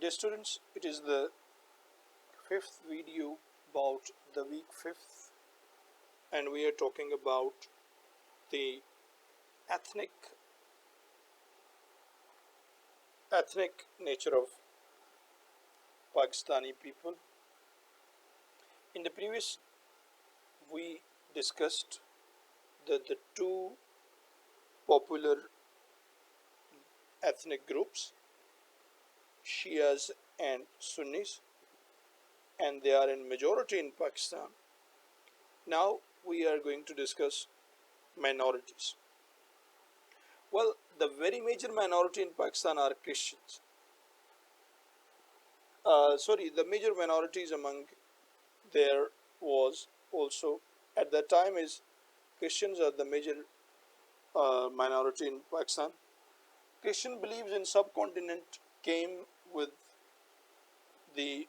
Dear students, it is the fifth video about the week fifth, and we are talking about the ethnic ethnic nature of Pakistani people. In the previous, we discussed the two popular ethnic groups, Shias and Sunnis, and they are in majority in Pakistan. Now we are going to discuss minorities. Well, the very major minority in Pakistan are Christians. The major minorities among there was also at that time is Christians are the major minority in Pakistan. Christian beliefs in subcontinent came with the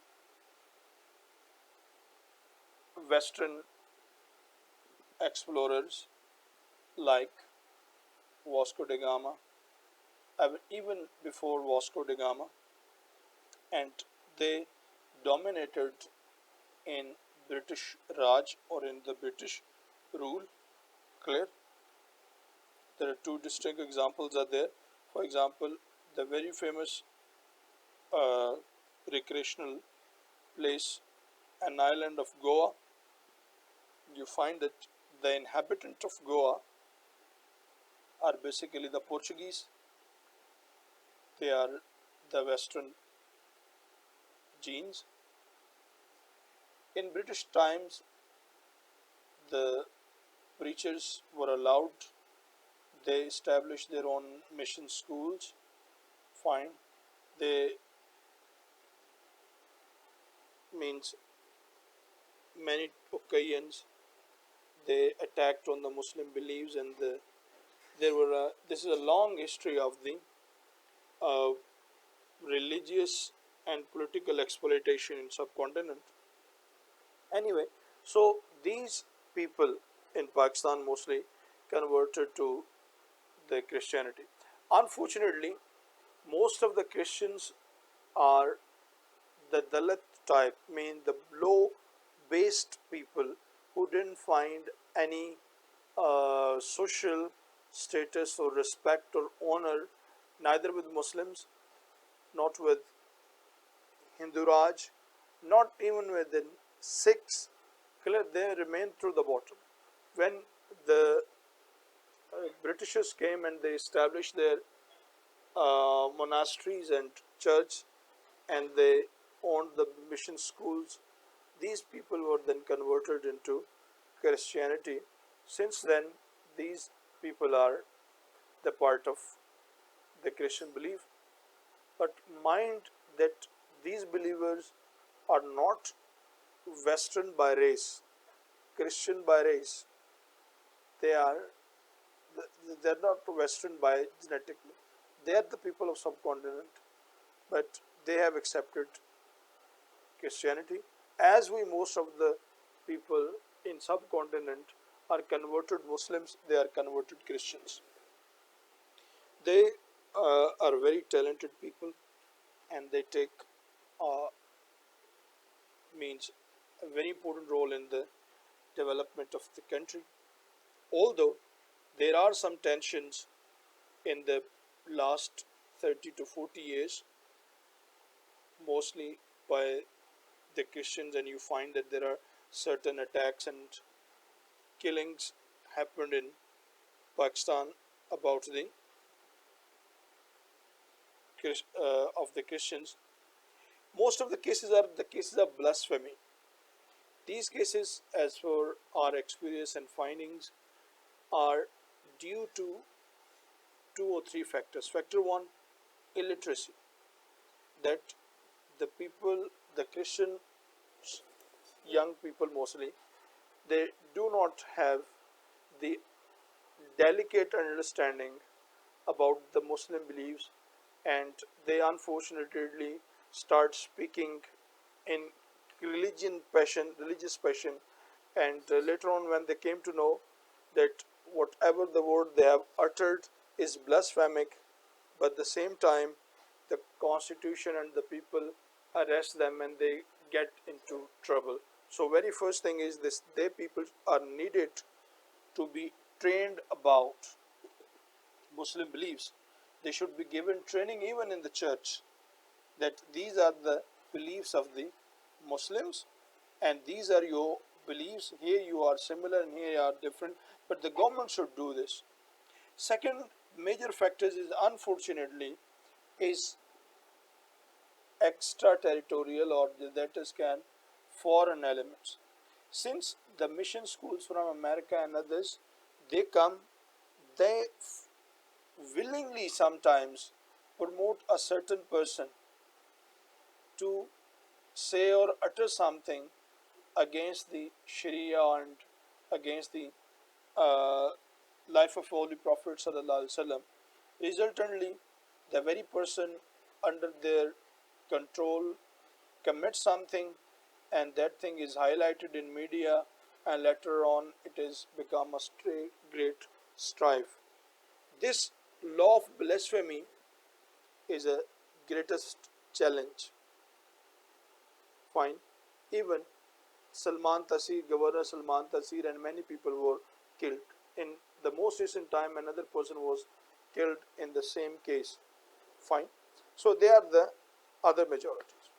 Western explorers like Vasco da Gama, even before Vasco da Gama, and they dominated in British Raj or in the British rule. Clear? There are two distinct examples are there. For example, the very famous recreational place, an island of Goa. You find that the inhabitant of Goa are basically the Portuguese. They are the Western genes. In British times, the preachers were allowed. They established their own mission schools. Fine. They means many occasions they attacked on the Muslim beliefs, and this is a long history of the uh, religious and political exploitation in subcontinent. Anyway, so these people in Pakistan mostly converted to the Christianity. Unfortunately, most of the Christians are the Dalit type, mean the low based people who didn't find any social status or respect or honor neither with Muslims, not with Hindu Raj, not even within Sikhs. Clear, they remained through the bottom. When the Britishers came and they established their monasteries and church, and they owned the mission schools, these people were then converted into Christianity. Since then, these people are the part of the Christian belief. But mind that these believers are not Western by race, Christian by race. They are they're not Western by genetically. They are the people of subcontinent, but they have accepted Christianity. As we most of the people in subcontinent are converted Muslims, they are converted Christians. They are very talented people, and they take uh, means a very important role in the development of the country. Although there are some tensions in the last 30 to 40 years, mostly by the Christians, and you find that there are certain attacks and killings happened in Pakistan about the of the Christians. Most of the cases are the cases of blasphemy. These cases, as per our experience and findings, are due to two or three factors. Factor one, illiteracy. That the people, the Christian young people mostly, they do not have the delicate understanding about the Muslim beliefs, and they unfortunately start speaking in religious passion, and later on when they came to know that whatever the word they have uttered is blasphemic, but at the same time the constitution and the people arrest them and they get into trouble. So very first thing is this, they people are needed to be trained about Muslim beliefs. They should be given training even in the church that these are the beliefs of the Muslims and these are your beliefs. Here you are similar and here you are different, but the government should do this. Second major factor is unfortunately is extraterritorial, or that is can foreign elements. Since the mission schools from America and others, they come, they willingly sometimes promote a certain person to say or utter something against the Sharia and against the uh, life of Holy Prophet Sallallahu Alaihi Wasallam. Resultantly, the very person under their control commits something, and that thing is highlighted in media, and later on it is become a great strife. This law of blasphemy is a greatest challenge. Fine, even Salman Taseer, Governor Salman Taseer, and many people were killed. In the most recent time, another person was killed in the same case. Fine. So they are the other majorities.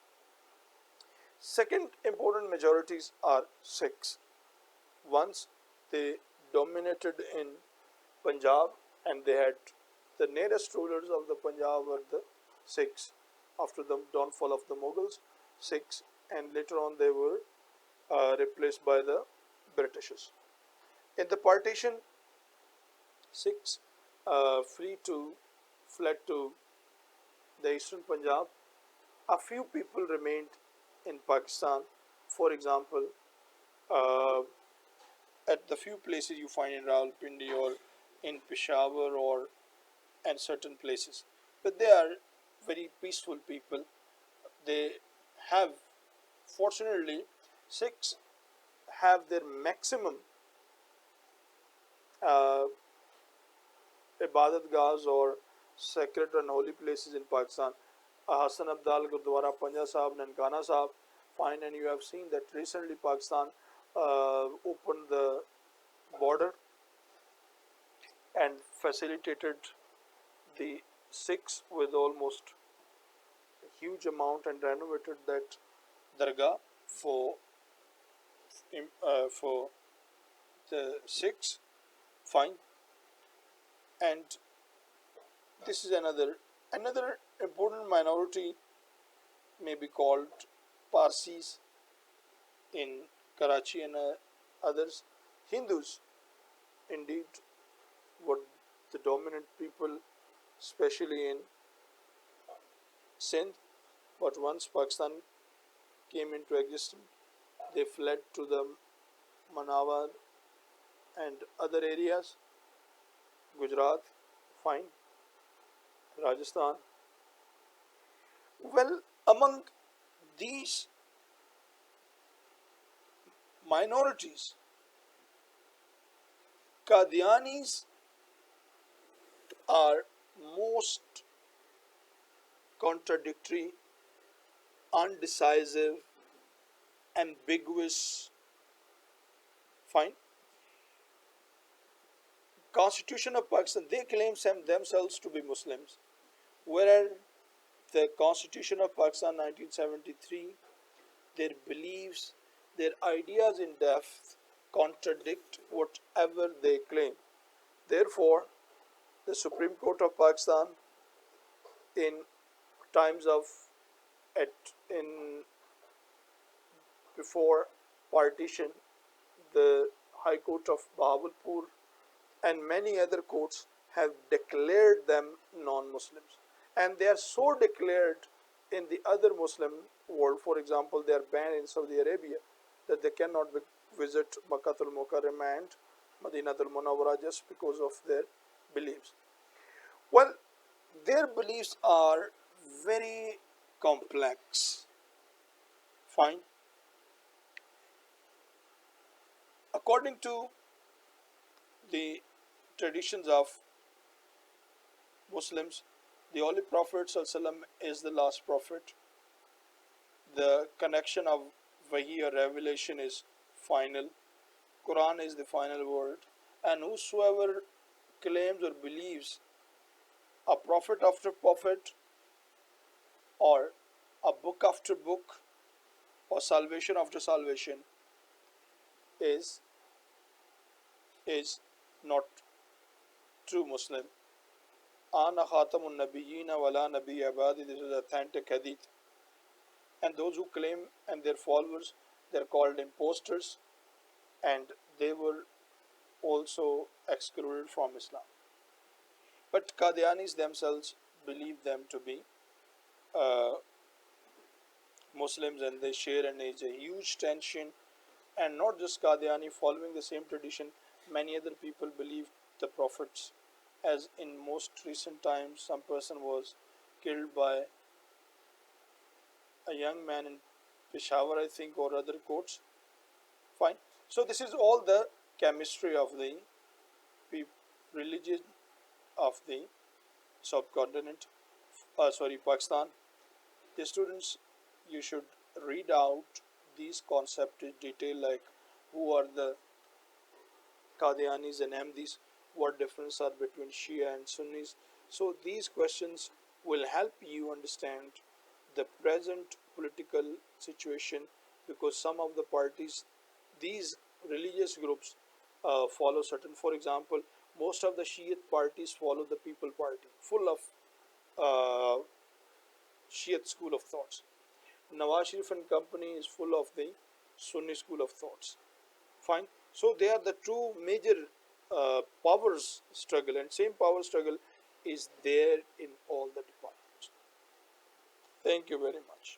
Second important majorities are Sikhs. Once they dominated in Punjab and they had the nearest rulers of the Punjab were the Sikhs. After the downfall of the Mughals, Sikhs, and later on they were replaced by the Britishers. In the partition, Sikhs fled to the eastern Punjab. A few people remained in Pakistan. For example, uh, at the few places you find in Rawalpindi or in Peshawar or and certain places, but they are very peaceful people. They have, fortunately, Sikhs have their maximum uh, ibadat gahs or sacred and holy places in Pakistan. Hassan Abdal Gurdwara Panja Sahib, Nankana Sahib, fine, and you have seen that recently Pakistan opened the border and facilitated the Sikhs with almost a huge amount and renovated that dargah for for the Sikhs. Fine, and this is another important minority may be called Parsis in Karachi and others. Hindus indeed were the dominant people, especially in Sindh. But once Pakistan came into existence, they fled to the Manawar and other areas, Gujarat, fine, Rajasthan. Well, among these minorities, Qadianis are most contradictory, undecisive, ambiguous. Fine. Constitution of Pakistan, they claim themselves to be Muslims, whereas the Constitution of Pakistan 1973, their beliefs, their ideas in depth contradict whatever they claim. Therefore, the Supreme Court of Pakistan in times of at in before partition, the High Court of Bahawalpur and many other courts have declared them non-Muslims, and they are so declared in the other Muslim world. For example, they are banned in Saudi Arabia that they cannot visit Makkatul Mukarramah and Madinatul Munawwara just because of their beliefs. Well, their beliefs are very complex. Fine. According to the traditions of Muslims, The Holy Prophet ﷺ is the last prophet. The connection of Wahi or revelation is final. Quran is the final word. And whosoever claims or believes a prophet after prophet, or a book after book, or salvation after salvation is is not true Muslim. Ana khatamun nabiyyina wala nabi abadi. This is authentic hadith. And those who claim and their followers, they're called imposters, and they were also excluded from Islam. But Qadianis themselves believe them to be uh, Muslims, and they share and is a huge tension. And not just Qadiani, following the same tradition, many other people believe the prophets. As in most recent times, some person was killed by a young man in Peshawar, I think, or other courts. Fine. So this is all the chemistry of the religion of the subcontinent. Pakistan. The students, you should read out these concepts in detail, like who are the Qadianis and Ahmadis, what difference are between Shia and Sunnis. So these questions will help you understand the present political situation, because some of the parties, these religious groups follow certain. For example, most of the Shiite parties follow the People Party, full of uh, Shiite school of thoughts. Nawaz Sharif and company is full of the Sunni school of thoughts. Fine. So they are the two major powers struggle, and same power struggle is there in all the departments. Thank you very much.